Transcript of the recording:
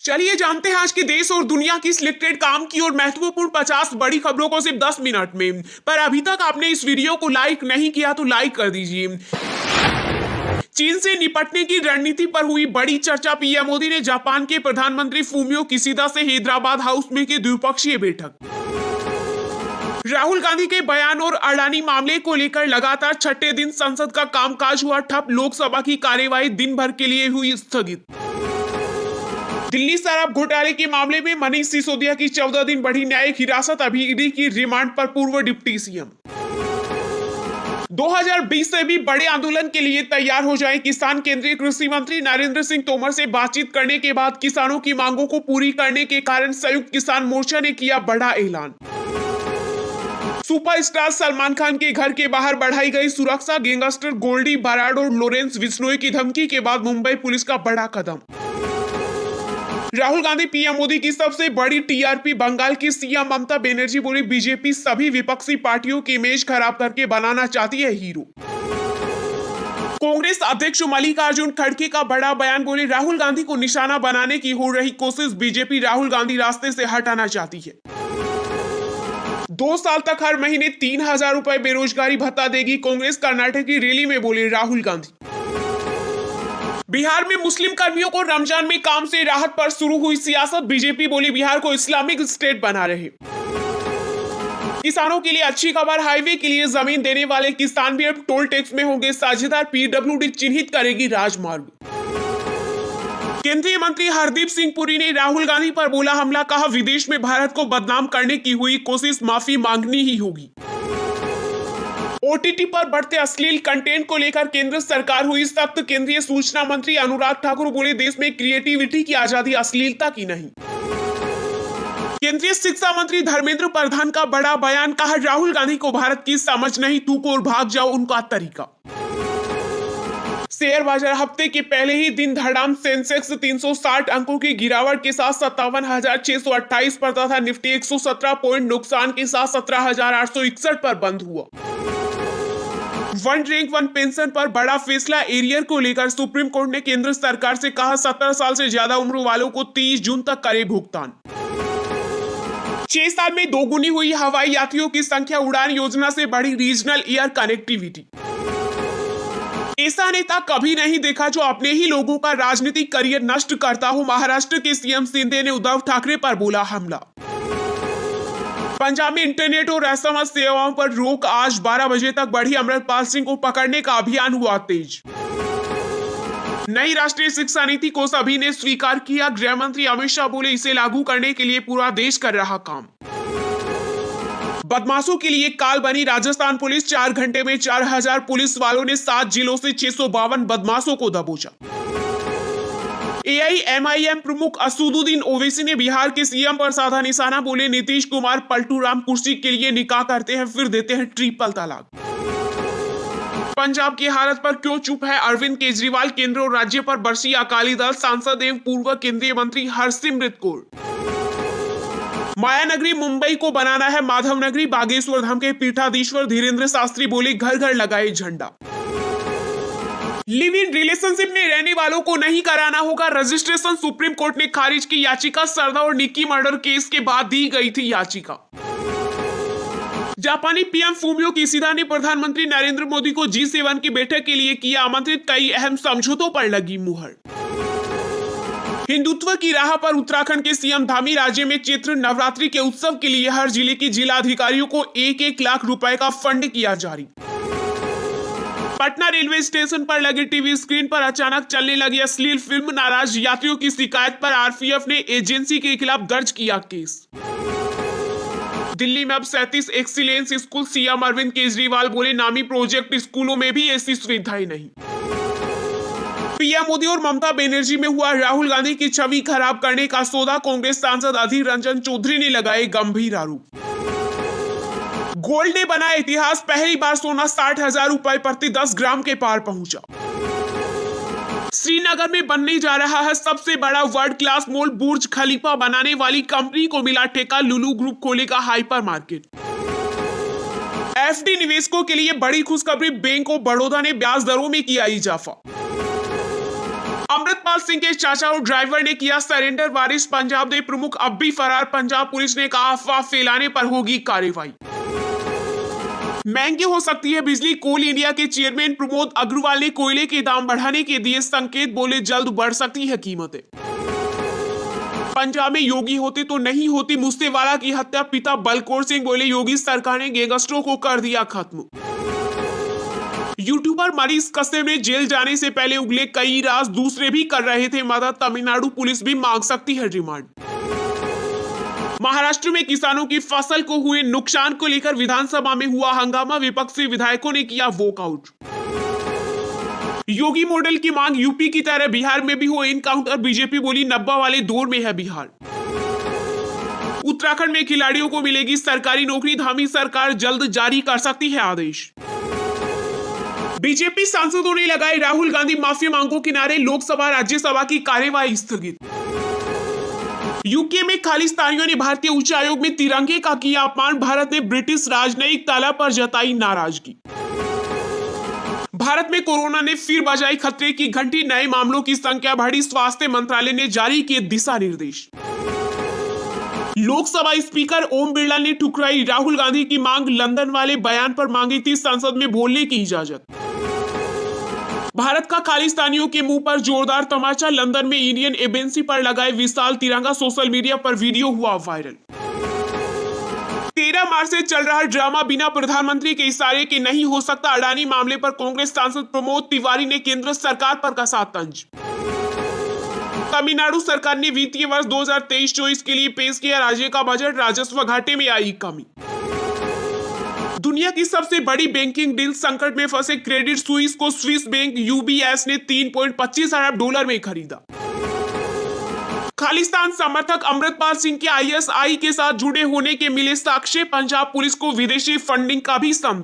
चलिए जानते हैं आज के देश और दुनिया की सिलेक्टेड काम की और महत्वपूर्ण 50 बड़ी खबरों को सिर्फ 10 मिनट में। पर अभी तक आपने इस वीडियो को लाइक नहीं किया तो लाइक कर दीजिए। चीन से निपटने की रणनीति पर हुई बड़ी चर्चा। पीएम मोदी ने जापान के प्रधानमंत्री फूमियो किशिदा से हैदराबाद हाउस में की द्विपक्षीय बैठक। राहुल गांधी के बयान और अडानी मामले को लेकर लगातार छठे दिन संसद का कामकाज हुआ ठप। लोकसभा की कार्यवाही दिन भर के लिए हुई स्थगित। दिल्ली शराब घोटाले के मामले में मनीष सिसोदिया की 14 दिन बढ़ी न्यायिक हिरासत। अभी ईडी की रिमांड पर पूर्व डिप्टी सीएम। 2020 से भी बड़े आंदोलन के लिए तैयार हो जाएं किसान। केंद्रीय कृषि मंत्री नरेंद्र सिंह तोमर से बातचीत करने के बाद किसानों की मांगों को पूरी करने के कारण संयुक्त किसान मोर्चा ने किया बड़ा ऐलान। सुपरस्टार सलमान खान के घर के बाहर बढ़ाई गई सुरक्षा। गैंगस्टर गोल्डी बराड और लॉरेंस बिश्नोई की धमकी के बाद मुंबई पुलिस का बड़ा कदम। राहुल गांधी पीएम मोदी की सबसे बड़ी टीआरपी। बंगाल की सीएम ममता बनर्जी बोली बीजेपी सभी विपक्षी पार्टियों की इमेज खराब करके बनाना चाहती है हीरो। कांग्रेस अध्यक्ष मल्लिकार्जुन खड़गे का बड़ा बयान। बोले राहुल गांधी को निशाना बनाने की हो रही कोशिश। बीजेपी राहुल गांधी रास्ते से हटाना चाहती है। 2 साल तक हर महीने 3,000 रुपए बेरोजगारी भत्ता देगी कांग्रेस। कर्नाटक की रैली में बोले राहुल गांधी। बिहार में मुस्लिम कर्मियों को रमजान में काम से राहत पर शुरू हुई सियासत। बीजेपी बोली बिहार को इस्लामिक स्टेट बना रहे। किसानों के लिए अच्छी खबर। हाईवे के लिए जमीन देने वाले किसान भी अब टोल टैक्स में होंगे साझेदार। पीडब्ल्यूडी चिन्हित करेगी राजमार्ग। केंद्रीय मंत्री हरदीप सिंह पुरी ने राहुल गांधी पर बोला हमला। कहा विदेश में भारत को बदनाम करने की हुई कोशिश, माफी मांगनी ही होगी। ओटीटी पर बढ़ते अश्लील कंटेंट को लेकर केंद्र सरकार हुई सख्त। केंद्रीय सूचना मंत्री अनुराग ठाकुर बोले देश में क्रिएटिविटी की आजादी, अश्लीलता की नहीं। केंद्रीय शिक्षा मंत्री धर्मेंद्र प्रधान का बड़ा बयान। कहा राहुल गांधी को भारत की समझ नहीं, थूको और भाग जाओ उनका तरीका। शेयर बाजार हफ्ते के पहले ही दिन धड़ाम। सेंसेक्स 360 अंकों की गिरावट के साथ 57,628 पर तथा निफ्टी 117 पॉइंट नुकसान के साथ 17,861 पर बंद हुआ। वन रैंक वन पेंशन पर बड़ा फैसला। एरियर को लेकर सुप्रीम कोर्ट ने केंद्र सरकार से कहा 17 साल से ज्यादा उम्र वालों को 30 जून तक करे भुगतान। 6 साल में दोगुनी हुई हवाई यात्रियों की संख्या। उड़ान योजना से बढ़ी रीजनल एयर कनेक्टिविटी। ऐसा नेता कभी नहीं देखा जो अपने ही लोगों का राजनीतिक करियर नष्ट करता हो। महाराष्ट्र के सीएम शिंदे ने उद्धव ठाकरे पर बोला हमला। पंजाब में इंटरनेट और एसएमएस सेवाओं पर रोक। आज 12 बजे तक बढ़ी। अमृतपाल सिंह को पकड़ने का अभियान हुआ तेज। नई राष्ट्रीय शिक्षा नीति को सभी ने स्वीकार किया। गृह मंत्री अमित शाह बोले इसे लागू करने के लिए पूरा देश कर रहा काम। बदमाशों के लिए काल बनी राजस्थान पुलिस। 4 घंटे में 4,000 पुलिस वालों ने 7 जिलों से 652 बदमाशों को दबोचा। एआईएमआईएम प्रमुख असदुद्दीन ओवैसी ने बिहार के सीएम पर साधा निशाना। बोले नीतीश कुमार पलटू राम कुर्सी के लिए निकाह करते हैं फिर देते हैं ट्रिपल तलाक। पंजाब की हालत पर क्यों चुप है अरविंद केजरीवाल। केंद्र और राज्य पर बरसी अकाली दल। सांसद एवं पूर्व केंद्रीय मंत्री हरसिमरत कौर। मायानगरी मुंबई को बनाना है माधवनगरी। बागेश्वर धाम के पीठाधीश्वर धीरेन्द्र शास्त्री बोले घर घर लगाए झंडा। लिव इन रिलेशनशिप में रहने वालों को नहीं कराना होगा रजिस्ट्रेशन। सुप्रीम कोर्ट ने खारिज की याचिका। सरदा और निक्की मर्डर केस के बाद दी गई थी याचिका। जापानी पीएम फूमियो किशिदा ने प्रधानमंत्री नरेंद्र मोदी को G7 की बैठक के लिए किया आमंत्रित। कई अहम समझौतों पर लगी मुहर। हिंदुत्व की राह पर उत्तराखंड के सीएम धामी। राज्य में चैत्र नवरात्रि के उत्सव के लिए हर जिले के जिलाधिकारियों को 1-1 लाख रुपए का फंड किया जारी। पटना रेलवे स्टेशन पर लगे टीवी स्क्रीन पर अचानक चलने लगी अश्लील फिल्म। नाराज यात्रियों की शिकायत पर आरपीएफ ने एजेंसी के खिलाफ दर्ज किया केस। दिल्ली में अब 37 excellence school. CM Arvind Kejriwal बोले नामी प्रोजेक्ट स्कूलों में भी ऐसी सुविधाएं नहीं। पीएम मोदी और ममता बनर्जी में हुआ राहुल गांधी की छवि खराब करने का सौदा। कांग्रेस सांसद अधीर रंजन चौधरी ने लगाए गंभीर आरोप। गोल्ड ने बनाया इतिहास। पहली बार सोना 60,000 रुपए प्रति 10 ग्राम के पार पहुंचा। श्रीनगर में बनने जा रहा है सबसे बड़ा वर्ल्ड क्लास मॉल। बुर्ज खलीफा बनाने वाली कंपनी को मिला ठेका। लुलु ग्रुप खोलेगा हाइपर मार्केट। एफडी निवेशकों के लिए बड़ी खुशखबरी। बैंक ऑफ बड़ौदा ने ब्याज दरों में किया इजाफा। अमृतपाल सिंह के चाचा और ड्राइवर ने किया सरेंडर, वारिस पंजाब दे प्रमुख अब भी फरार, पंजाब पुलिस ने कहा अफवाह फैलाने पर होगी कार्रवाई। महंगी हो सकती है बिजली, कोल इंडिया के चेयरमैन प्रमोद अग्रवाल ने कोयले के दाम बढ़ाने के दिए संकेत, बोले जल्द बढ़ सकती है कीमतें। पंजाब में योगी होते तो नहीं होती मूसेवाला की हत्या, पिता बलकौर सिंह बोले योगी सरकार ने गैंगस्टरों को कर दिया खत्म। यूट्यूबर मनीष कश्यप ने जेल जाने से पहले उगले कई राज, दूसरे भी कर रहे थे मदद, तमिलनाडु पुलिस भी मांग सकती है रिमांड। महाराष्ट्र में किसानों की फसल को हुए नुकसान को लेकर विधानसभा में हुआ हंगामा, विपक्षी विधायकों ने किया वॉकआउट। योगी मॉडल की मांग, यूपी की तरह बिहार में भी हो एनकाउंटर, बीजेपी बोली नब्बा वाले दौर में है बिहार। उत्तराखंड में खिलाड़ियों को मिलेगी सरकारी नौकरी, धामी सरकार जल्द जारी कर सकती है आदेश। बीजेपी सांसदों ने लगाए राहुल गांधी माफी मांगों के नारे, लोकसभा राज्यसभा की कार्यवाही स्थगित। यूके में खालिस्तानियों ने भारतीय उच्चायोग में तिरंगे का किया अपमान, भारत ने ब्रिटिश राजनयिक ताला पर जताई नाराजगी। भारत में कोरोना ने फिर बजाई खतरे की घंटी, नए मामलों की संख्या बढ़ी, स्वास्थ्य मंत्रालय ने जारी किए दिशा निर्देश। लोकसभा स्पीकर ओम बिरला ने ठुकराई राहुल गांधी की मांग, लंदन वाले बयान पर मांगी थी संसद में बोलने की इजाजत। भारत का खालिस्तानियों के मुंह पर जोरदार तमाचा, लंदन में इंडियन एम्बेसी पर लगाए विशाल तिरंगा, सोशल मीडिया पर वीडियो हुआ वायरल। 13 मार्च से चल रहा ड्रामा बिना प्रधानमंत्री के इशारे के नहीं हो सकता, अडानी मामले पर कांग्रेस सांसद प्रमोद तिवारी ने केंद्र सरकार पर कसा तंज। तमिलनाडु सरकार ने वित्तीय वर्ष 2023-24 के लिए पेश किया राज्य का बजट, राजस्व घाटे में आई कमी। दुनिया की सबसे बड़ी बैंकिंग डील, संकट में फंसे क्रेडिट स्विस को स्विस बैंक यूबीएस ने 3.25 अरब डॉलर में खरीदा। खालिस्तान समर्थक अमृतपाल सिंह के आईएसआई के साथ जुड़े होने के मिले साक्ष्य, पंजाब पुलिस को विदेशी फंडिंग का भी संदेह।